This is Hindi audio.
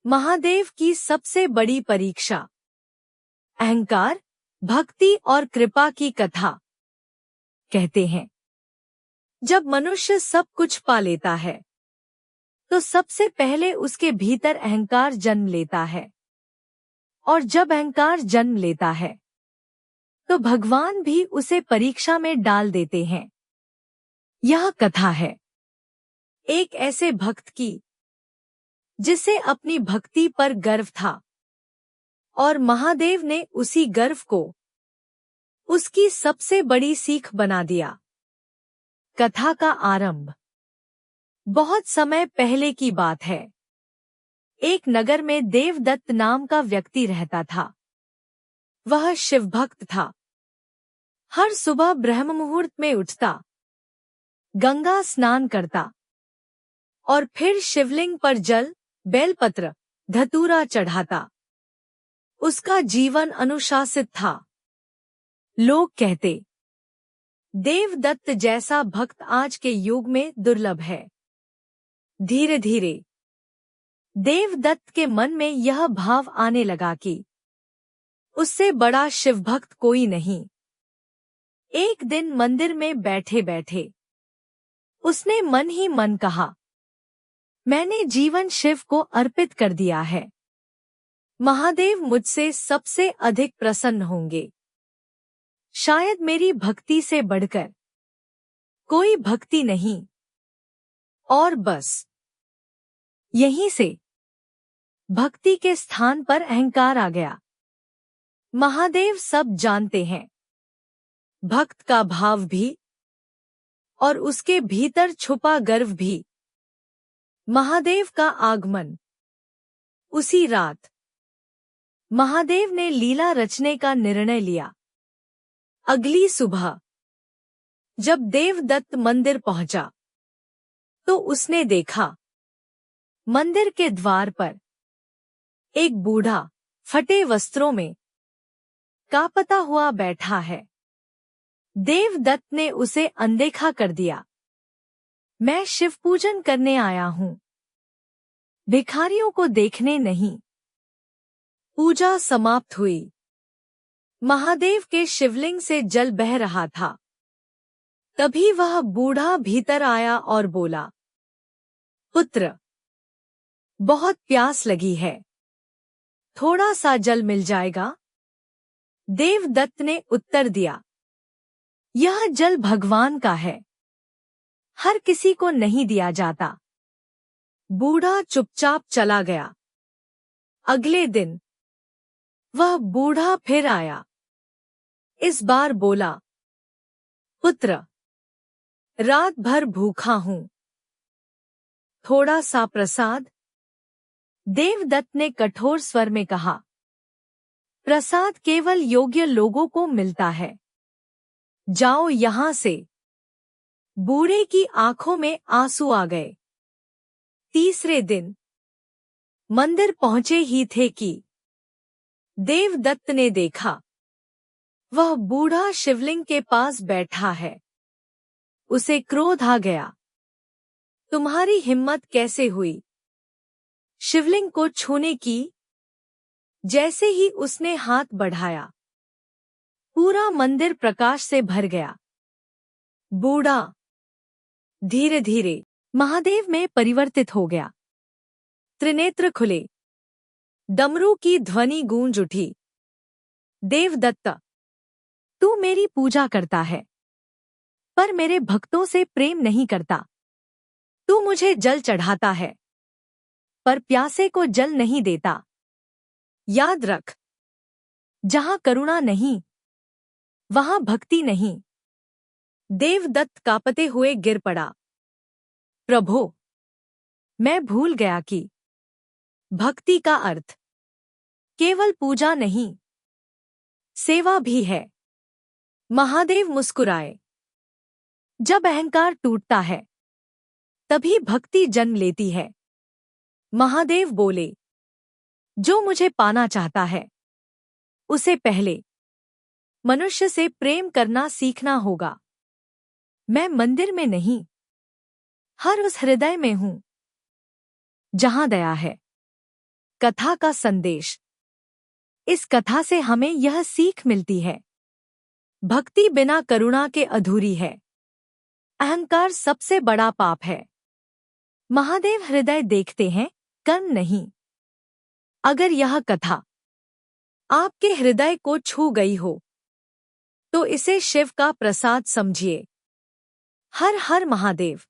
महादेव की सबसे बड़ी परीक्षा। अहंकार, भक्ति और कृपा की कथा। कहते हैं, जब मनुष्य सब कुछ पा लेता है तो सबसे पहले उसके भीतर अहंकार जन्म लेता है, और जब अहंकार जन्म लेता है तो भगवान भी उसे परीक्षा में डाल देते हैं। यह कथा है एक ऐसे भक्त की जिसे अपनी भक्ति पर गर्व था, और महादेव ने उसी गर्व को उसकी सबसे बड़ी सीख बना दिया। कथा का आरंभ बहुत समय पहले की बात है। एक नगर में देवदत्त नाम का व्यक्ति रहता था। वह शिवभक्त था। हर सुबह ब्रह्म मुहूर्त में उठता, गंगा स्नान करता और फिर शिवलिंग पर जल, बेलपत्र, धतूरा चढ़ाता। उसका जीवन अनुशासित था। लोग कहते, देवदत्त जैसा भक्त आज के युग में दुर्लभ है। धीरे धीरे देवदत्त के मन में यह भाव आने लगा कि उससे बड़ा शिवभक्त कोई नहीं। एक दिन मंदिर में बैठे बैठे उसने मन ही मन कहा, मैंने जीवन शिव को अर्पित कर दिया है। महादेव मुझसे सबसे अधिक प्रसन्न होंगे। शायद मेरी भक्ति से बढ़कर कोई भक्ति नहीं। और बस यहीं से भक्ति के स्थान पर अहंकार आ गया। महादेव सब जानते हैं। भक्त का भाव भी और उसके भीतर छुपा गर्व भी। महादेव का आगमन। उसी रात महादेव ने लीला रचने का निर्णय लिया। अगली सुबह जब देवदत्त मंदिर पहुंचा तो उसने देखा, मंदिर के द्वार पर एक बूढ़ा फटे वस्त्रों में कांपता हुआ बैठा है। देवदत्त ने उसे अनदेखा कर दिया। मैं शिव पूजन करने आया हूं, भिखारियों को देखने नहीं। पूजा समाप्त हुई। महादेव के शिवलिंग से जल बह रहा था। तभी वह बूढ़ा भीतर आया और बोला, पुत्र, बहुत प्यास लगी है, थोड़ा सा जल मिल जाएगा? देवदत्त ने उत्तर दिया, यह जल भगवान का है, हर किसी को नहीं दिया जाता। बूढ़ा चुपचाप चला गया। अगले दिन वह बूढ़ा फिर आया। इस बार बोला, पुत्र, रात भर भूखा हूं, थोड़ा सा प्रसाद? देवदत्त ने कठोर स्वर में कहा, प्रसाद केवल योग्य लोगों को मिलता है, जाओ यहां से। बूढ़े की आंखों में आंसू आ गए। तीसरे दिन मंदिर पहुंचे ही थे कि देवदत्त ने देखा, वह बूढ़ा शिवलिंग के पास बैठा है। उसे क्रोध आ गया। तुम्हारी हिम्मत कैसे हुई शिवलिंग को छूने की? जैसे ही उसने हाथ बढ़ाया, पूरा मंदिर प्रकाश से भर गया। बूढ़ा धीरे धीरे महादेव में परिवर्तित हो गया। त्रिनेत्र खुले, डमरू की ध्वनि गूंज उठी। देवदत्त, तू मेरी पूजा करता है पर मेरे भक्तों से प्रेम नहीं करता। तू मुझे जल चढ़ाता है पर प्यासे को जल नहीं देता। याद रख, जहां करुणा नहीं वहां भक्ति नहीं। देवदत्त कांपते हुए गिर पड़ा। प्रभो, मैं भूल गया कि भक्ति का अर्थ केवल पूजा नहीं, सेवा भी है। महादेव मुस्कुराए। जब अहंकार टूटता है तभी भक्ति जन्म लेती है। महादेव बोले, जो मुझे पाना चाहता है उसे पहले मनुष्य से प्रेम करना सीखना होगा। मैं मंदिर में नहीं, हर उस हृदय में हूं जहां दया है। कथा का संदेश। इस कथा से हमें यह सीख मिलती है, भक्ति बिना करुणा के अधूरी है। अहंकार सबसे बड़ा पाप है। महादेव हृदय देखते हैं, कर्म नहीं। अगर यह कथा आपके हृदय को छू गई हो तो इसे शिव का प्रसाद समझिए। हर हर महादेव।